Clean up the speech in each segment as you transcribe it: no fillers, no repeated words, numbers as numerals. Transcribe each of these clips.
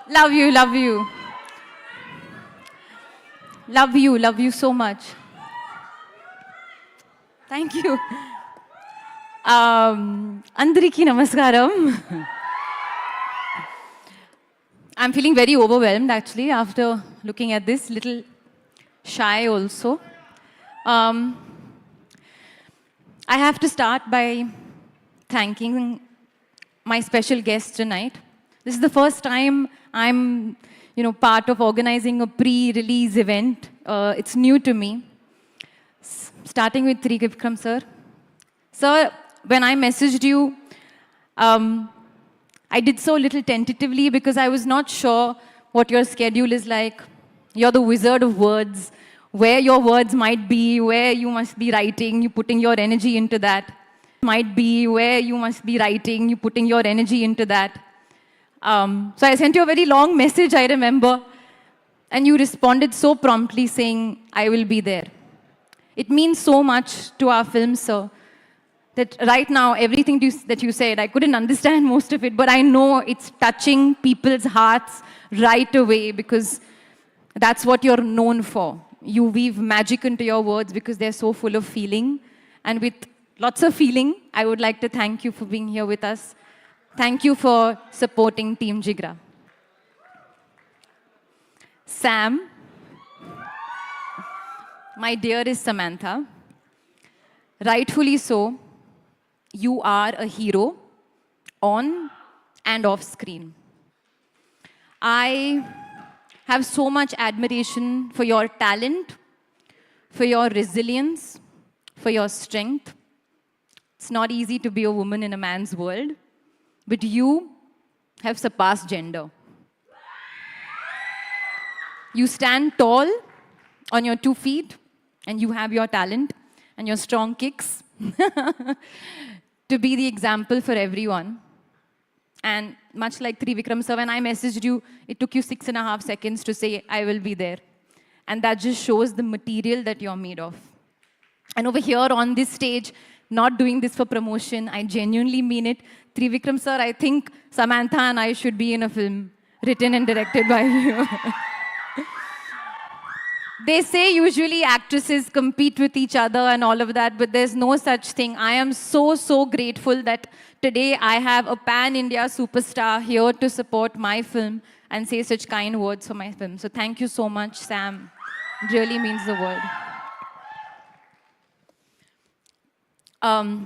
Love you, love you. Love you so much. Thank you. Andariki namaskaram. I'm feeling very overwhelmed actually after looking at this, little shy also. Um, I have to start by thanking my special guest tonight. This is the first time I'm, part of organizing a pre-release event. It's new to me. Starting with Trivikram sir. Sir, when I messaged you, I did so little tentatively because I was not sure what your schedule is like. You're the wizard of words, where your words might be, where you must be writing, you putting your energy into that. Might be where you must be writing, you putting your energy into that. So I sent you a very long message, I remember, and you responded so promptly saying, I will be there. It means so much to our film, sir, that right now, everything that you said, I couldn't understand most of it, but I know it's touching people's hearts right away because that's what you're known for. You weave magic into your words because they're so full of feeling. And with lots of feeling, I would like to thank you for being here with us. Thank you for supporting Team Jigra. Sam, my dearest Samantha, rightfully so, you are a hero on and off screen. I have so much admiration for your talent, for your resilience, for your strength. It's not easy to be a woman in a man's world, but you have surpassed gender. You stand tall on your 2 feet, and you have your talent and your strong kicks to be the example for everyone. And much like Trivikram sir, when I messaged you, it took you 6.5 seconds to say, I will be there. And that just shows the material that you're made of. And over here on this stage, not doing this for promotion, I genuinely mean it. Trivikram sir, I think Samantha and I should be in a film written and directed by you. They say usually actresses compete with each other and all of that, but there's no such thing. I am so grateful that today I have a pan-India superstar here to support my film and say such kind words for my film. So thank you so much, Sam. It really means the world.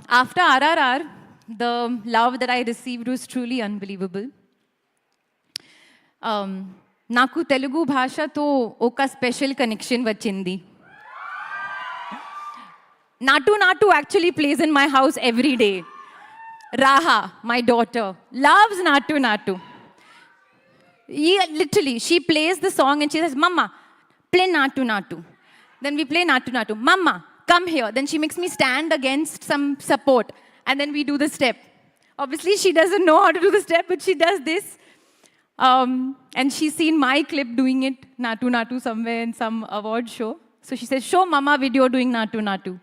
After RRR, the love that I received was truly unbelievable. నాకు తెలుగు భాషతో ఒక special connection వచ్చింది. Natu actually plays in my house every day. Raha, my daughter, loves Natu. Literally, she plays the song and she says, Mama, play Natu. Then we play Natu. Mama, come here. Then she makes me stand against some support. And then we do the step. Obviously, she doesn't know how to do the step, but she does this. And she's seen my clip doing it, Natu, somewhere in some award show. So she says, show Mama video doing Natu.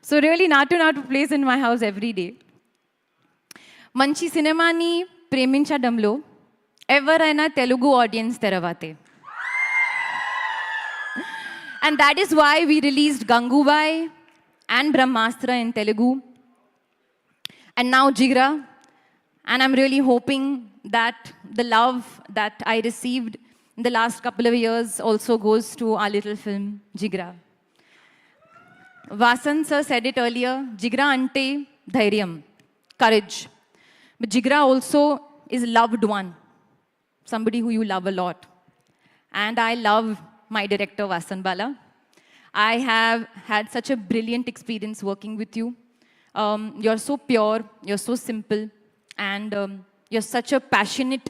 So really, Natu plays in my house every day. Manchi సినిమాని ప్రేమించడంలో ఎవరైనా Telugu audience తెరవతే. And that is why we released Gangubai and Brahmastra in Telugu. And now Jigra. And I'm really hoping that the love that I received in the last couple of years also goes to our little film, Jigra. Vasan sir said it earlier, Jigra ante dhairyam, courage. But Jigra also is loved one, somebody who you love a lot. And I love my director, Vasan Bala. I have had such a brilliant experience working with you. You're so pure, you're so simple, and you're such a passionate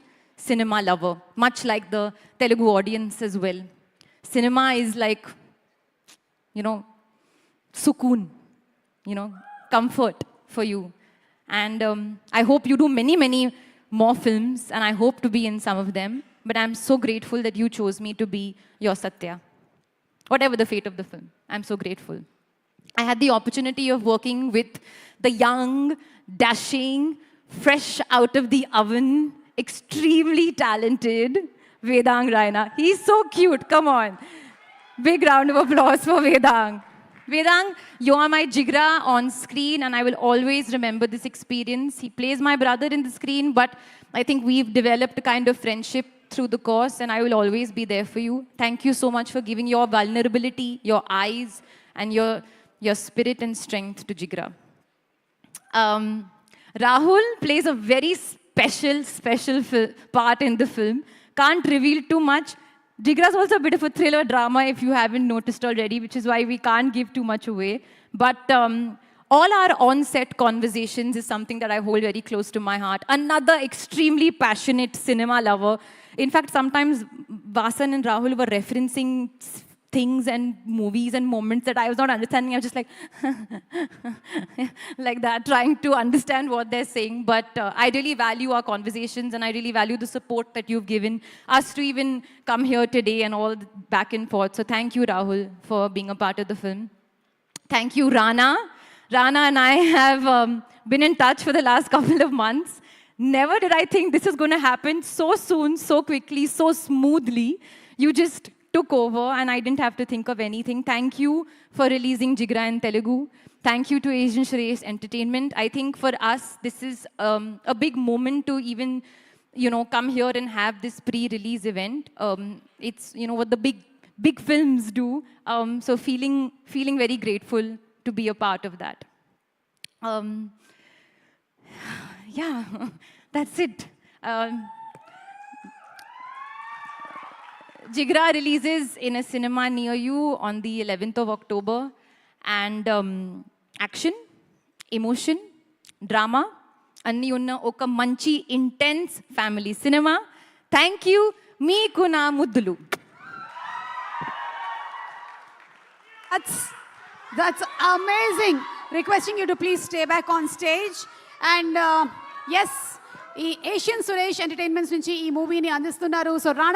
cinema lover, much like the Telugu audience as well. Cinema is like, sukoon, comfort for you. And I hope you do many more films, and I hope to be in some of them. But I'm so grateful that you chose me to be your Satya. Whatever the fate of the film, I'm so grateful. I had the opportunity of working with the young, dashing, fresh out of the oven, extremely talented Vedang Raina. He's so cute. Come on. Big round of applause for Vedang. Vedang, you are my jigra on screen, and I will always remember this experience. He plays my brother in the screen, but I think we've developed a kind of friendship through the course, and I will always be there for you. Thank you so much for giving your vulnerability, your eyes, and your spirit and strength to Jigra. Rahul plays a very special part in the film. Can't reveal too much. Jigra is also a bit of a thriller drama, if you haven't noticed already, which is why we can't give too much away. But all our on-set conversations is something that I hold very close to my heart. Another extremely passionate cinema lover. In fact, sometimes Vasan and Rahul were referencing things and movies and moments that I was not understanding. I was just like, like that, trying to understand what they're saying. But I really value our conversations, and I really value the support that you've given us to even come here today and all back and forth. So thank you, Rahul, for being a part of the film. Thank you, Rana. Rana and I have been in touch for the last couple of months. Never did I think this was going to happen so soon, so quickly, so smoothly. You just took over, and I didn't have to think of anything. Thank you for releasing Jigra in Telugu. Thank you to Asian Shreyas Entertainment. I think for us, this is a big moment to even, come here and have this pre-release event. It's, what the big films do. So feeling very grateful to be a part of that. Yeah, that's it. Jigra releases in a cinema near you on the 11th of October. And action, emotion, drama, anni unna oka manchi intense family cinema. Thank you, meeku na muddulu. That's amazing. Requesting you to please stay back on stage. And yes, ఈ Asian Suresh entertainments నుంచి ఈ మూవీని అందిస్తున్నారు. So Rana